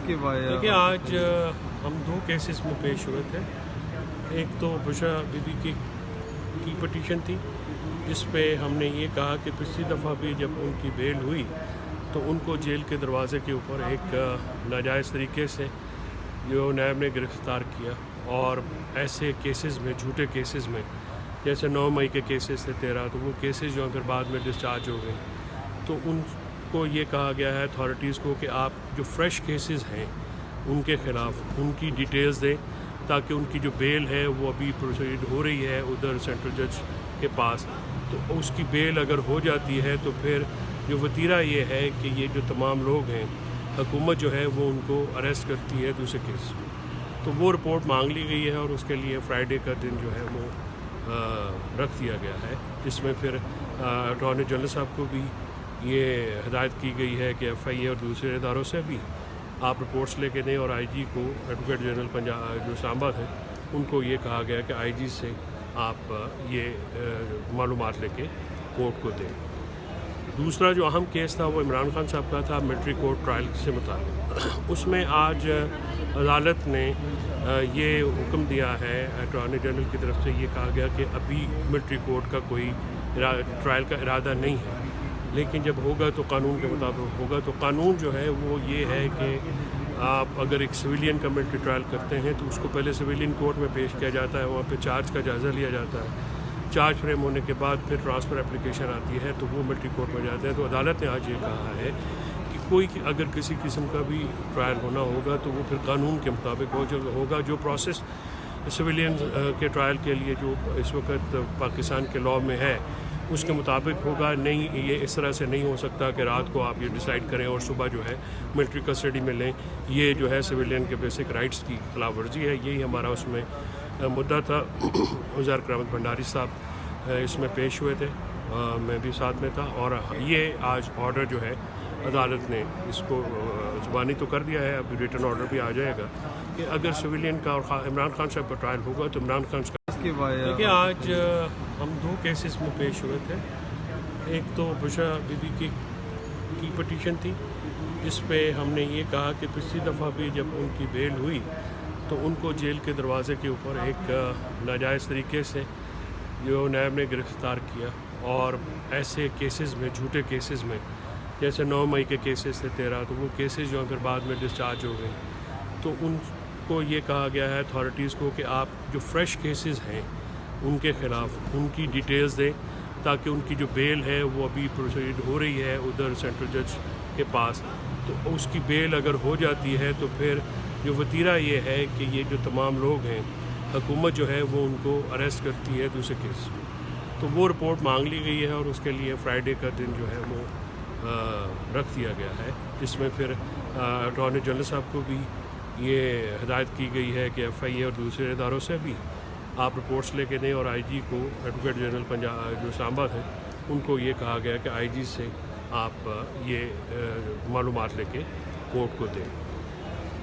देखिए आज हम दो केसेस में पेश हुए थे। एक तो बुशरा बीबी की पटिशन थी जिस पे हमने ये कहा कि पिछली दफ़ा भी जब उनकी बेल हुई तो उनको जेल के दरवाज़े के ऊपर एक नाजायज़ तरीके से जो नैब ने गिरफ़्तार किया, और ऐसे केसेस में, झूठे केसेस में, जैसे 9 मई के केसेस थे 13, तो वो केसेस जो हैं फिर बाद में डिस्चार्ज हो गए। तो उनको ये कहा गया है अथॉरिटीज़ को कि आप जो फ़्रेश केसेस हैं उनके ख़िलाफ़ उनकी डिटेल्स दें, ताकि उनकी जो बेल है वो अभी प्रोसीड हो रही है उधर सेंट्रल जज के पास, तो उसकी बेल अगर हो जाती है तो फिर जो वतीरा ये है कि ये जो तमाम लोग हैं, हुकूमत जो है वो उनको अरेस्ट करती है दूसरे केस में। तो वो रिपोर्ट मांग ली गई है और उसके लिए फ्राइडे का दिन जो है वो रख दिया गया है, जिसमें फिर अटॉर्नी जनरल साहब को भी ये हिदायत की गई है कि FIA और दूसरे इदारों से भी आप रिपोर्ट्स लेके दें, और IG को, एडवोकेट जनरल पंजाब जो इस्लामाबाद है, उनको ये कहा गया कि IG से आप ये मालूमात लेके कोर्ट को दें। दूसरा जो अहम केस था वो इमरान खान साहब का था, मिलिट्री कोर्ट ट्रायल से मुताल्लिक़। उसमें आज अदालत ने ये हुक्म दिया है, अटॉर्नी जनरल की तरफ से ये कहा गया कि अभी मिलिट्री कोर्ट का कोई ट्रायल का इरादा नहीं है, लेकिन जब होगा तो कानून के मुताबिक होगा। तो कानून जो है वो ये है कि आप अगर एक सिविलियन का मिलिट्री ट्रायल करते हैं तो उसको पहले सिविलियन कोर्ट में पेश किया जाता है, वहाँ पे चार्ज का जायज़ा लिया जाता है, चार्ज फ्रेम होने के बाद फिर ट्रांसफ़र एप्लीकेशन आती है तो वो मिलिट्री कोर्ट में जाते हैं। तो अदालत ने आज ये कहा है कि कोई अगर किसी किस्म का भी ट्रायल होना होगा तो वो फिर कानून के मुताबिक होगा। जो प्रोसेस सिविलियन के ट्रायल के लिए जो इस वक्त पाकिस्तान के लॉ में है उसके मुताबिक होगा। नहीं, ये इस तरह से नहीं हो सकता कि रात को आप ये डिसाइड करें और सुबह जो है मिलिट्री कस्टडी में लें। ये जो है सिविलियन के बेसिक राइट्स की खिलाफ वर्जी है। यही हमारा उसमें मुद्दा था। वज़ीर करामत भंडारी साहब इसमें पेश हुए थे, मैं भी साथ में था, और ये आज ऑर्डर जो है अदालत ने इसको ज़ुबानी तो कर दिया है, अब रिटन ऑर्डर भी आ जाएगा कि अगर सिविलियन का और इमरान खान साहब का ट्रायल होगा तो इमरान खान का। देखिए आज हम दो केसेस में पेश हुए थे। एक तो बुशरा बीबी की पटिशन थी जिस पे हमने ये कहा कि पिछली दफ़ा भी जब उनकी बेल हुई तो उनको जेल के दरवाज़े के ऊपर एक नाजायज़ तरीके से जो नैब ने गिरफ़्तार किया, और ऐसे केसेस में, झूठे केसेस में, जैसे 9 मई के केसेस थे 13, तो वो केसेस जो हैं फिर बाद में डिस्चार्ज हो गए। तो उनको ये कहा गया है अथॉरिटीज़ को कि आप जो फ़्रेश केसेस हैं उनके ख़िलाफ़ उनकी डिटेल्स दें, ताकि उनकी जो बेल है वो अभी प्रोसीड हो रही है उधर सेंट्रल जज के पास, तो उसकी बेल अगर हो जाती है तो फिर जो वतीरा ये है कि ये जो तमाम लोग हैं, हुकूमत जो है वो उनको अरेस्ट करती है दूसरे केस में। तो वो रिपोर्ट मांग ली गई है और उसके लिए फ्राइडे का दिन जो है वो रख दिया गया है, जिसमें फिर अटॉर्नी जनरल साहब को भी ये हिदायत की गई है कि FIA और दूसरे इदारों से भी आप रिपोर्ट्स लेके दें, और IG को, एडवोकेट जनरल पंजाब जो इस्लामाबाद है, उनको ये कहा गया कि IG से आप ये मालूमात लेके कोर्ट को दें।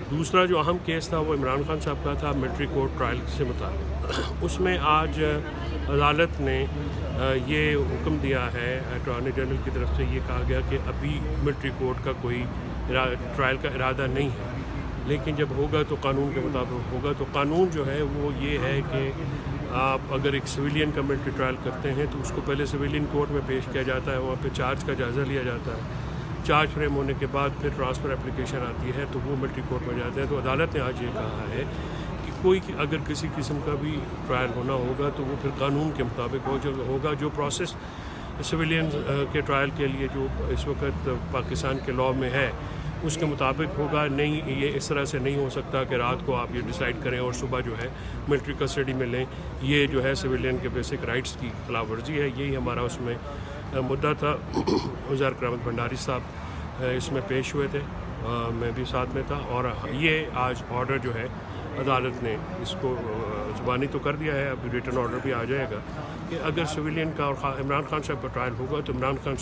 दूसरा जो अहम केस था वो इमरान खान साहब का था, मिलिट्री कोर्ट ट्रायल से मुताल्लिक़। उसमें आज अदालत ने ये हुक्म दिया है, अटॉर्नी जनरल की तरफ से ये कहा गया कि अभी मिलिट्री कोर्ट का कोई ट्रायल का इरादा नहीं है, लेकिन जब होगा तो कानून के मुताबिक होगा। तो कानून जो है वो ये है कि आप अगर एक सिविलियन का मिलिट्री ट्रायल करते हैं तो उसको पहले सिविलियन कोर्ट में पेश किया जाता है, वहाँ पे चार्ज का जायज़ा लिया जाता है, चार्ज फ्रेम होने के बाद फिर ट्रांसफ़र एप्लीकेशन आती है तो वो मिलिट्री कोर्ट में जाते हैं। तो अदालत ने आज ये कहा है कि कोई अगर किसी किस्म का भी ट्रायल होना होगा तो वो फिर कानून के मुताबिक होगा। जो प्रोसेस सिविलियन के ट्रायल के लिए जो इस वक्त पाकिस्तान के लॉ में है उसके मुताबिक होगा। नहीं, ये इस तरह से नहीं हो सकता कि रात को आप ये डिसाइड करें और सुबह जो है मिलिट्री कस्टडी में लें। ये जो है सिविलियन के बेसिक राइट्स की खिलाफ वर्जी है। यही हमारा उसमें मुद्दा था। वज़ीर करामत भंडारी साहब इसमें पेश हुए थे, मैं भी साथ में था, और ये आज ऑर्डर जो है अदालत ने इसको ज़ुबानी तो कर दिया है, अब रिटन ऑर्डर भी आ जाएगा कि अगर सिविलियन का और इमरान खान साहब का ट्रायल होगा तो इमरान खान